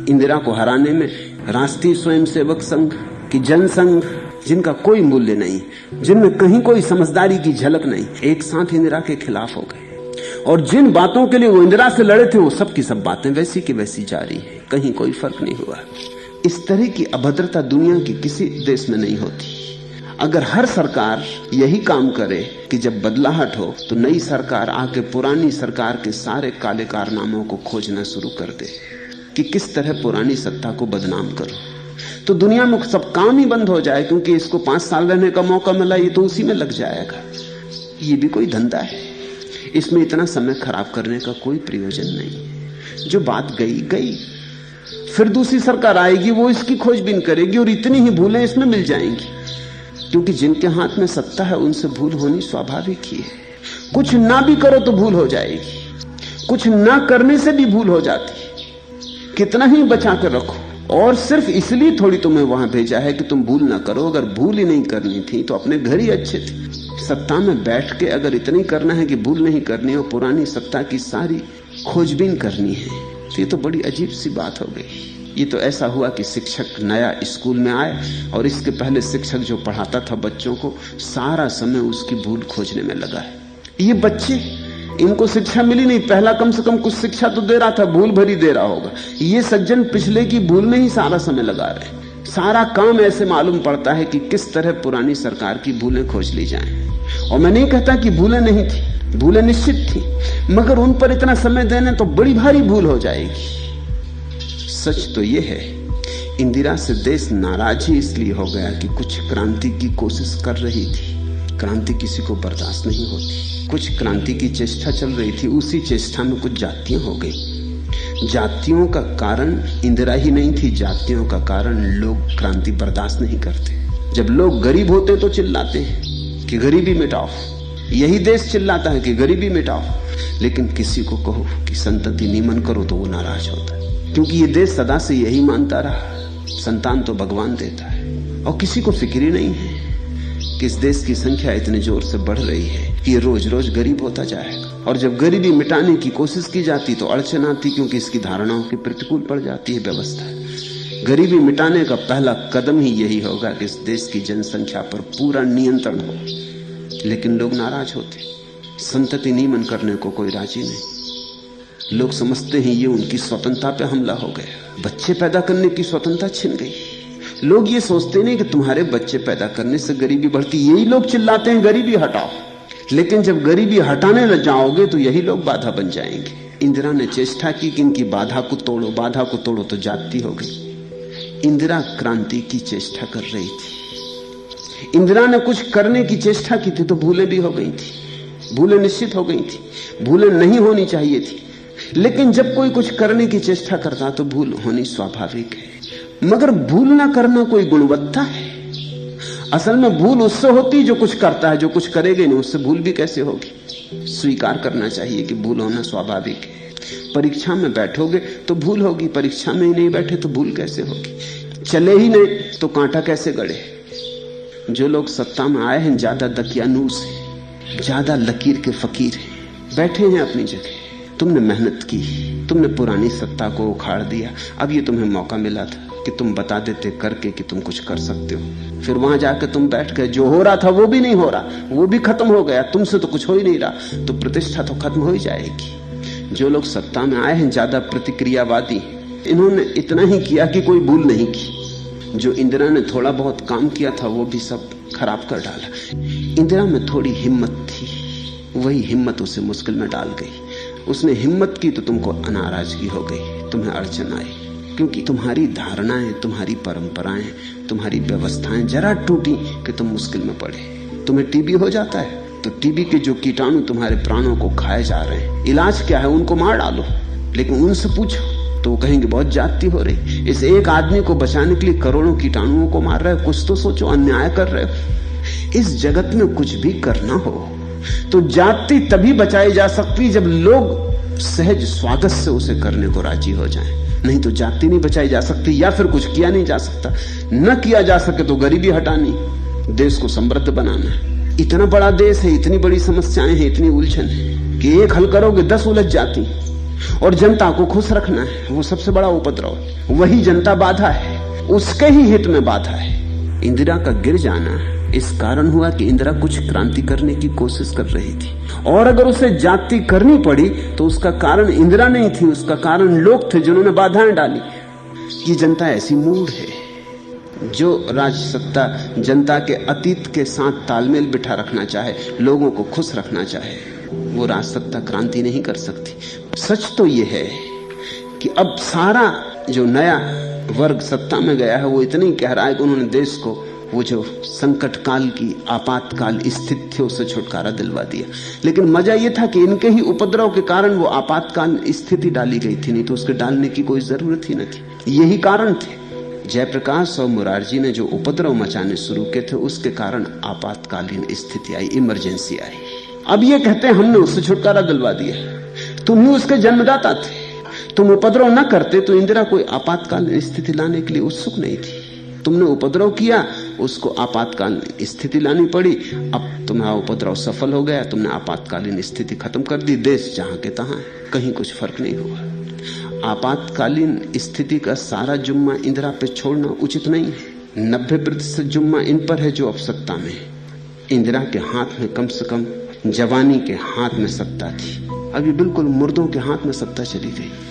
इंदिरा को हराने में राष्ट्रीय स्वयंसेवक संघ की जनसंघ, जिनका कोई मूल्य नहीं, जिनमें कहीं कोई समझदारी की झलक नहीं, एक साथ इंदिरा के खिलाफ हो गए। और जिन बातों के लिए वो इंदिरा से लड़े थे वो सब की सब बातें वैसी की वैसी जारी है, कहीं कोई फर्क नहीं हुआ। इस तरह की अभद्रता दुनिया की किसी देश में नहीं होती। अगर हर सरकार यही काम करे कि जब बदलाहट हो तो नई सरकार आके पुरानी सरकार के सारे काले कारनामों को खोजना शुरू कर दे कि किस तरह पुरानी सत्ता को बदनाम करो, तो दुनिया में सब काम ही बंद हो जाए, क्योंकि इसको 5 साल रहने का मौका मिला, ये तो उसी में लग जाएगा। ये भी कोई धंधा है, इसमें इतना समय खराब करने का कोई प्रयोजन नहीं। जो बात गई गई, फिर दूसरी सरकार आएगी, वो इसकी खोजबीन करेगी और इतनी ही भूलें इसमें मिल जाएंगी, क्योंकि जिनके हाथ में सत्ता है उनसे भूल होनी स्वाभाविक ही है। कुछ ना भी करो तो भूल हो जाएगी, कुछ ना करने से भी भूल हो जाती है। कितना ही बचा कर रखो, और सिर्फ इसलिए थोड़ी तुम्हें वहां भेजा है कि तुम भूल ना करो। अगर भूल ही नहीं करनी थी तो अपने घर ही अच्छे थे। सत्ता में बैठ के अगर इतनी करना है कि भूल नहीं करनी और पुरानी सत्ता की सारी खोजबीन करनी है, तो ये तो बड़ी अजीब सी बात हो गई। ये तो ऐसा हुआ कि शिक्षक नया स्कूल में आए और इसके पहले शिक्षक जो पढ़ाता था बच्चों को, सारा समय उसकी भूल खोजने में लगा है। ये बच्चे, इनको शिक्षा मिली नहीं, पहला कम से कम कुछ शिक्षा तो दे रहा था, भूल भरी दे रहा होगा। ये सज्जन पिछले की भूल में ही सारा समय लगा रहे। सारा काम ऐसे मालूम पड़ता है कि किस तरह पुरानी सरकार की भूलें खोज ली जाएं। और मैं नहीं कहता कि भूलें नहीं थी, भूलें निश्चित थी, मगर उन पर इतना समय देने तो बड़ी भारी भूल हो जाएगी। सच तो यह है, इंदिरा से देश नाराज ही इसलिए हो गया कि कुछ क्रांति की कोशिश कर रही थी। क्रांति किसी को बर्दाश्त नहीं होती। कुछ क्रांति की चेष्टा चल रही थी, उसी चेष्टा में कुछ जातियां हो गई। जातियों का कारण इंदिरा ही नहीं थी, जातियों का कारण लोग क्रांति बर्दाश्त नहीं करते। जब लोग गरीब होते तो चिल्लाते हैं कि गरीबी मिटाओ, यही देश चिल्लाता है कि गरीबी मिटाओ, लेकिन किसी को कहो कि संतति नियमन करो तो वो नाराज होता है, क्योंकि ये देश सदा से यही मानता रहा, संतान तो भगवान देता है। और किसी को फिक्र ही नहीं है कि इस देश की संख्या इतने जोर से बढ़ रही है कि ये रोज रोज गरीब होता जाएगा। और जब गरीबी मिटाने की कोशिश की जाती तो अड़चन आती, क्योंकि इसकी धारणाओं के प्रतिकूल पड़ जाती है व्यवस्था। गरीबी मिटाने का पहला कदम ही यही होगा कि इस देश की जनसंख्या पर पूरा नियंत्रण हो, लेकिन लोग नाराज होते। संतति नियमन करने को कोई राजी नहीं। लोग समझते हैं ये उनकी स्वतंत्रता पे हमला हो गया, बच्चे पैदा करने की स्वतंत्रता छिन गई। लोग ये सोचते नहीं कि तुम्हारे बच्चे पैदा करने से गरीबी बढ़ती, यही लोग चिल्लाते हैं गरीबी हटाओ, लेकिन जब गरीबी हटाने लग जाओगे तो यही लोग बाधा बन जाएंगे। इंदिरा ने चेष्टा की कि इनकी बाधा को तोड़ो, बाधा को तोड़ो तो जाति हो गई। इंदिरा क्रांति की चेष्टा कर रही थी, इंदिरा ने कुछ करने की चेष्टा की थी तो भूलें भी हो गई थी, भूलें निश्चित हो गई थी, भूलें नहीं होनी चाहिए थी। लेकिन जब कोई कुछ करने की चेष्टा करता तो भूल होनी स्वाभाविक है। मगर भूल ना करना कोई गुणवत्ता है? असल में भूल उससे होती जो कुछ करता है, जो कुछ करेगा नहीं उससे भूल भी कैसे होगी? स्वीकार करना चाहिए कि भूल होना स्वाभाविक है। परीक्षा में बैठोगे तो भूल होगी, परीक्षा में ही नहीं बैठे तो भूल कैसे होगी? चले ही नहीं तो कांटा कैसे गड़े? जो लोग सत्ता में आए हैं ज्यादा दकियानूस है, ज्यादा लकीर के फकीर हैं, बैठे हैं अपनी जगह। तुमने मेहनत की, तुमने पुरानी सत्ता को उखाड़ दिया, अब ये तुम्हें मौका मिला था कि तुम बता देते करके कि तुम कुछ कर सकते हो। फिर वहां जाकर तुम बैठ गए, जो हो रहा था वो भी नहीं हो रहा, वो भी खत्म हो गया, तुमसे तो कुछ हो ही नहीं रहा, तो प्रतिष्ठा तो खत्म हो ही जाएगी। जो लोग सत्ता में आए हैं ज्यादा प्रतिक्रियावादी, इन्होंने इतना ही किया कि कोई भूल नहीं की। जो इंदिरा ने थोड़ा बहुत काम किया था वो भी सब खराब कर डाला। इंदिरा में थोड़ी हिम्मत थी, वही हिम्मत उसे मुश्किल में डाल गई। उसने हिम्मत की तो तुमको अनाराजगी हो गई, तुम्हें अड़चन आई, क्योंकि तुम्हारी धारणाएं, तुम्हारी परंपराएं, तुम्हारी व्यवस्थाएं जरा टूटी कि तुम मुश्किल में पड़े। तुम्हें टीबी हो जाता है तो टीबी के जो कीटाणु तुम्हारे प्राणों को खाए जा रहे हैं, इलाज क्या है? उनको मार डालो। लेकिन उनसे पूछो तो वो कहेंगे बहुत जाति हो रही। इस एक आदमी को बचाने के लिए करोड़ों कीटाणुओं को मार रहे हो, कुछ तो सोचो, अन्याय कर रहे हो। इस जगत में कुछ भी करना हो तो जाति तभी बचाई जा सकती जब लोग सहज स्वागत से उसे करने को राजी हो जाएं। नहीं तो जाति नहीं बचाई जा सकती, या फिर कुछ किया नहीं जा सकता। न किया जा सके तो गरीबी हटानी, देश को समृद्ध बनाना। इतना बड़ा देश है, इतनी बड़ी समस्याएं हैं, इतनी उलझन है कि एक हल करोगे 10 उलझ जाती। और जनता को खुश रखना है, वो सबसे बड़ा उपद्रव है। वही जनता बाधा है, उसके ही हित में बाधा है। इंदिरा का गिर जाना इस कारण हुआ कि इंदिरा कुछ क्रांति करने की कोशिश कर रही थी, और अगर उसे जाति करनी पड़ी तो उसका कारण इंदिरा नहीं थी, उसका कारण लोग थे जिन्होंने बाधाएं डाली। ये जनता ऐसी मूड है जो राजसत्ता जनता के अतीत के साथ तालमेल बिठा रखना चाहे, लोगों को खुश रखना चाहे, वो राजसत्ता क्रांति नहीं कर सकती। सच तो ये है कि अब सारा जो नया वर्ग सत्ता में गया है वो इतनी कह रहा है कि उन्होंने देश को वो जो संकट काल की आपातकाल स्थितियों से छुटकारा दिलवा दिया। लेकिन मजा ये था कि इनके ही उपद्रव के कारण वो आपातकाल स्थिति डाली गई थी, नहीं तो उसके डालने की कोई जरूरत ही न थी। यही कारण थे। जयप्रकाश और मुरारजी ने जो उपद्रव मचाने शुरू किए थे उसके कारण आपातकालीन स्थिति आई, इमरजेंसी आई। अब ये कहते हैं हमने उससे छुटकारा दिलवा दिया, तुम ही उसके जन्मदाता थे। तुम उपद्रव न करते तो इंदिरा कोई आपातकालीन स्थिति लाने के लिए उत्सुक नहीं थी। तुमने उपद्रव किया, उसको आपातकालीन स्थिति लानी पड़ी। अब तुम्हारा उपद्रव सफल हो गया, तुमने आपातकालीन स्थिति खत्म कर दी। देश जहां के तहां, कहीं कुछ फर्क नहीं हुआ। आपातकालीन स्थिति का सारा जुम्मा इंदिरा पे छोड़ना उचित नहीं है। 90% जुम्मा इन पर है जो अब सत्ता में है। इंदिरा के हाथ में कम से कम जवानी के हाथ में सत्ता थी, अभी बिल्कुल मुर्दों के हाथ में सत्ता चली गई।